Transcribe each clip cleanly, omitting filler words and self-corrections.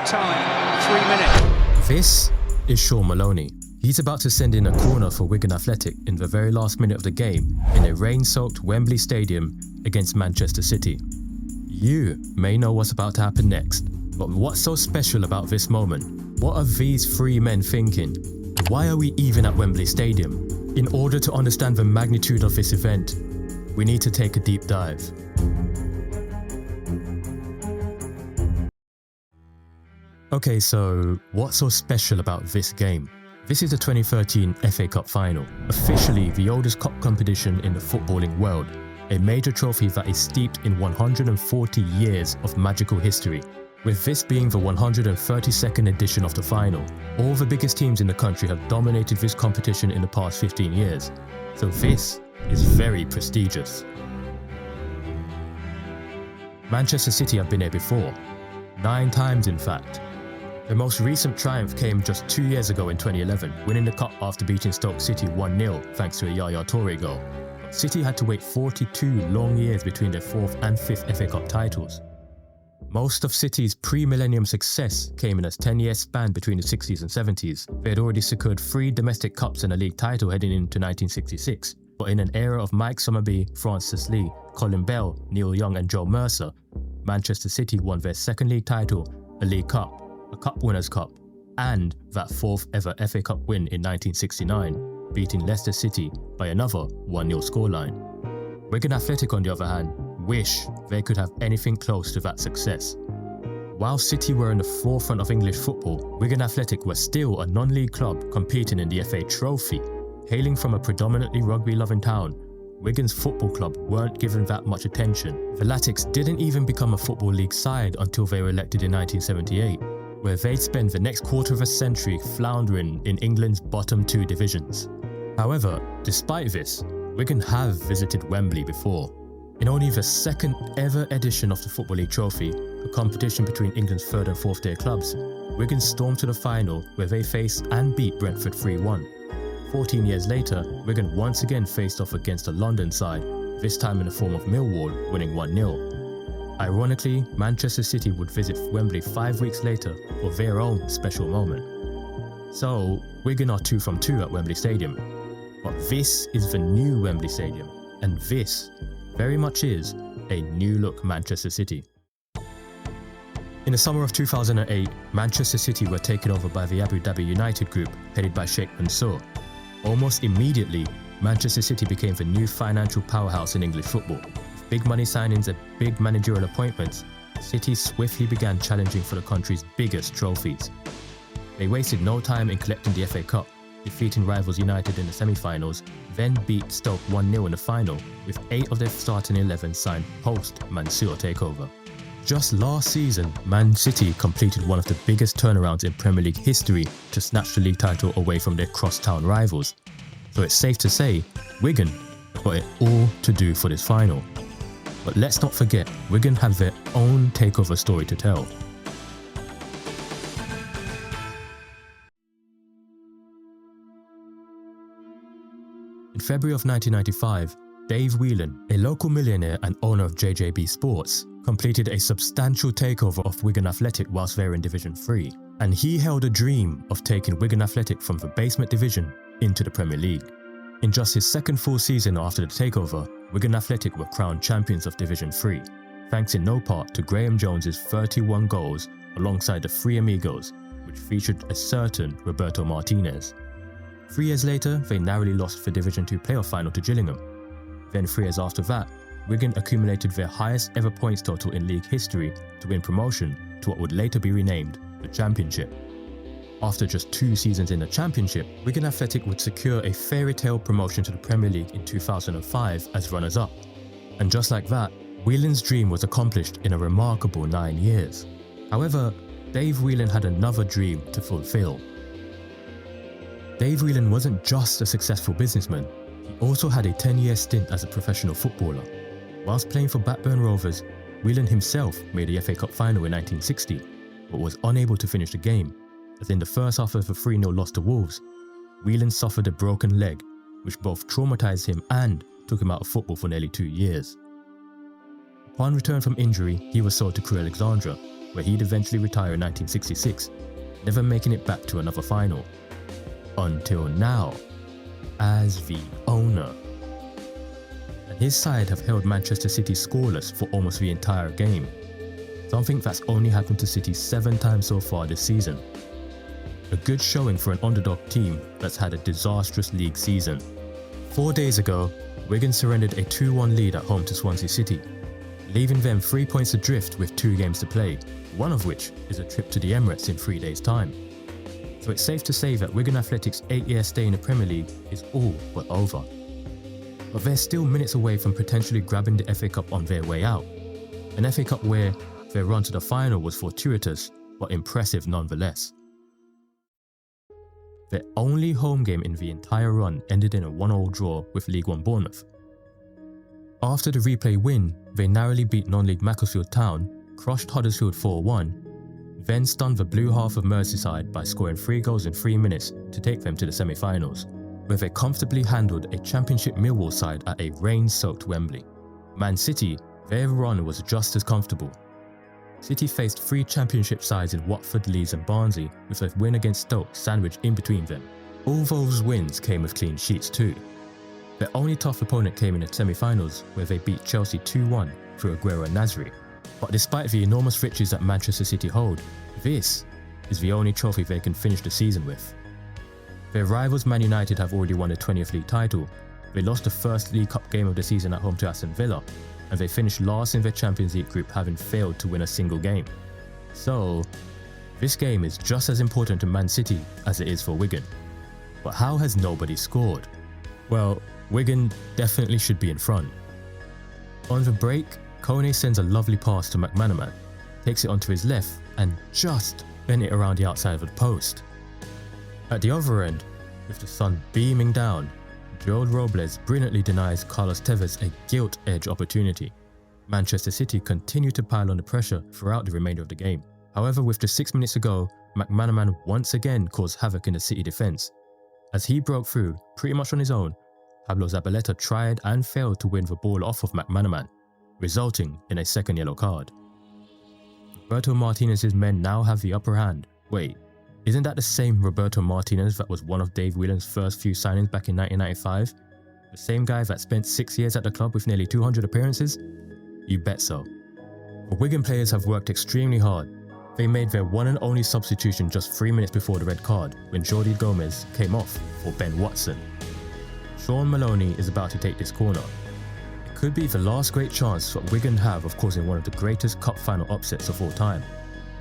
Added time, 3 minutes. This is Sean Maloney. He's about to send in a corner for Wigan Athletic in the very last minute of the game in a rain-soaked Wembley Stadium against Manchester City. You may know what's about to happen next, but what's so special about this moment? What are these three men thinking? Why are we even at Wembley Stadium? In order to understand the magnitude of this event, we need to take a deep dive. Okay, so what's so special about this game? This is the 2013 FA Cup final, officially the oldest cup competition in the footballing world, a major trophy that is steeped in 140 years of magical history. With this being the 132nd edition of the final, all the biggest teams in the country have dominated this competition in the past 15 years, so this is very prestigious. Manchester City have been here before, 9 times in fact. The most recent triumph came just 2 years ago in 2011, winning the cup after beating Stoke City 1-0 thanks to a Yaya Toure goal. City had to wait 42 long years between their 4th and 5th FA Cup titles. Most of City's pre-millennium success came in a 10-year span between the 60s and 70s. They had already secured 3 domestic cups and a league title heading into 1966. But in an era of Mike Summerbee, Francis Lee, Colin Bell, Neil Young and Joe Mercer, Manchester City won their 2nd league title, a League Cup, a Cup Winners' Cup, and that 4th ever FA Cup win in 1969, beating Leicester City by another 1-0 scoreline. Wigan Athletic, on the other hand, wish they could have anything close to that success. While City were in the forefront of English football, Wigan Athletic were still a non-league club competing in the FA Trophy. Hailing from a predominantly rugby-loving town, Wigan's football club weren't given that much attention. The Latics didn't even become a Football League side until they were elected in 1978, where they'd spend the next quarter of a century floundering in England's bottom 2 divisions. However, despite this, Wigan have visited Wembley before. In only the 2nd ever edition of the Football League Trophy, a competition between England's 3rd and 4th tier clubs, Wigan stormed to the final where they faced and beat Brentford 3-1. 14 years later, Wigan once again faced off against a London side, this time in the form of Millwall, winning 1-0. Ironically, Manchester City would visit Wembley 5 weeks later for their own special moment. So, Wigan are 2 from 2 at Wembley Stadium. But this is the new Wembley Stadium, and this very much is a new-look Manchester City. In the summer of 2008, Manchester City were taken over by the Abu Dhabi United group, headed by Sheikh Mansour. Almost immediately, Manchester City became the new financial powerhouse in English football. Big money signings and big managerial appointments, City swiftly began challenging for the country's biggest trophies. They wasted no time in collecting the FA Cup, defeating rivals United in the semi-finals, then beat Stoke 1-0 in the final, with 8 of their starting 11 signed post-Mansour takeover. Just last season, Man City completed one of the biggest turnarounds in Premier League history to snatch the league title away from their cross-town rivals. So it's safe to say, Wigan got it all to do for this final. But let's not forget, Wigan have their own takeover story to tell. In February of 1995, Dave Whelan, a local millionaire and owner of JJB Sports, completed a substantial takeover of Wigan Athletic whilst they were in Division 3, and he held a dream of taking Wigan Athletic from the basement division into the Premier League. In just his 2nd full season after the takeover, Wigan Athletic were crowned champions of Division 3, thanks in no part to Graham Jones's 31 goals alongside the 3 Amigos, which featured a certain Roberto Martinez. 3 years later, they narrowly lost the Division 2 playoff final to Gillingham. Then 3 years after that, Wigan accumulated their highest ever points total in league history to win promotion to what would later be renamed the Championship. After just 2 seasons in the Championship, Wigan Athletic would secure a fairy tale promotion to the Premier League in 2005 as runners-up. And just like that, Whelan's dream was accomplished in a remarkable 9 years. However, Dave Whelan had another dream to fulfill. Dave Whelan wasn't just a successful businessman, he also had a 10-year stint as a professional footballer. Whilst playing for Blackburn Rovers, Whelan himself made the FA Cup final in 1960, but was unable to finish the game, as in the first half of a 3-0 loss to Wolves, Whelan suffered a broken leg, which both traumatised him and took him out of football for nearly 2 years. Upon return from injury, he was sold to Crewe Alexandra, where he'd eventually retire in 1966, never making it back to another final. Until now, as the owner. And his side have held Manchester City scoreless for almost the entire game, something that's only happened to City 7 times so far this season. A good showing for an underdog team that's had a disastrous league season. 4 days ago, Wigan surrendered a 2-1 lead at home to Swansea City, leaving them 3 points adrift with 2 games to play, one of which is a trip to the Emirates in 3 days' time. So it's safe to say that Wigan Athletic's 8-year stay in the Premier League is all but over. But they're still minutes away from potentially grabbing the FA Cup on their way out. An FA Cup where their run to the final was fortuitous, but impressive nonetheless. Their only home game in the entire run ended in a 1-1 draw with League One Bournemouth. After the replay win, they narrowly beat non-league Macclesfield Town, crushed Huddersfield 4-1, then stunned the blue half of Merseyside by scoring 3 goals in 3 minutes to take them to the semi-finals, where they comfortably handled a Championship Millwall side at a rain-soaked Wembley. Man City, their run was just as comfortable. City faced 3 Championship sides in Watford, Leeds and Barnsley, with a win against Stoke sandwiched in between them. All those wins came with clean sheets too. Their only tough opponent came in the semi-finals, where they beat Chelsea 2-1 through Aguero and Nasri. But despite the enormous riches that Manchester City hold, this is the only trophy they can finish the season with. Their rivals Man United have already won the 20th league title. They lost the first League Cup game of the season at home to Aston Villa, and they finished last in their Champions League group, having failed to win a single game. So, this game is just as important to Man City as it is for Wigan. But how has nobody scored? Well, Wigan definitely should be in front. On the break, Kone sends a lovely pass to McManaman, takes it onto his left and just bent it around the outside of the post. At the other end, with the sun beaming down, Joel Robles brilliantly denies Carlos Tevez a gilt-edge opportunity. Manchester City continue to pile on the pressure throughout the remainder of the game. However, with just 6 minutes to go, McManaman once again caused havoc in the City defence. As he broke through, pretty much on his own, Pablo Zabaleta tried and failed to win the ball off of McManaman, resulting in a second yellow card. Roberto Martinez's men now have the upper hand. Wait, isn't that the same Roberto Martinez that was one of Dave Whelan's first few signings back in 1995? The same guy that spent 6 years at the club with nearly 200 appearances? You bet so. The Wigan players have worked extremely hard. They made their one and only substitution just 3 minutes before the red card, when Jordi Gomez came off for Ben Watson. Sean Maloney is about to take this corner. It could be the last great chance that Wigan have of causing one of the greatest cup final upsets of all time.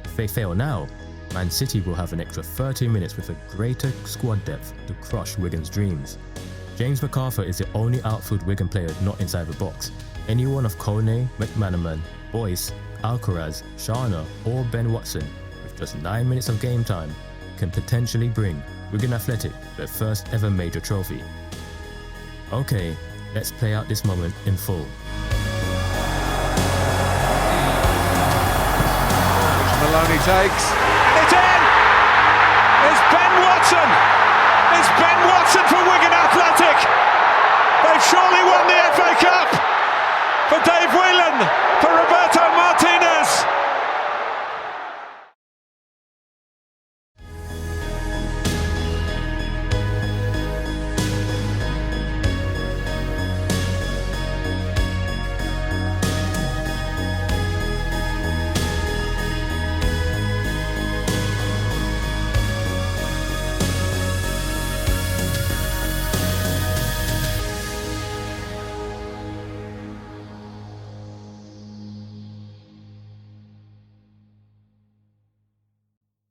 If they fail now, Man City will have an extra 30 minutes with a greater squad depth to crush Wigan's dreams. James McArthur is the only outfield Wigan player not inside the box. Anyone of Kone, McManaman, Boyce, Alcaraz, Shana or Ben Watson, with just 9 minutes of game time, can potentially bring Wigan Athletic their first ever major trophy. Okay, let's play out this moment in full. Maloney takes. It's in! It's Ben Watson! It's Ben Watson for Wigan Athletic! They've surely won the FA Cup! For Dave Whelan, for Roberto Martinez!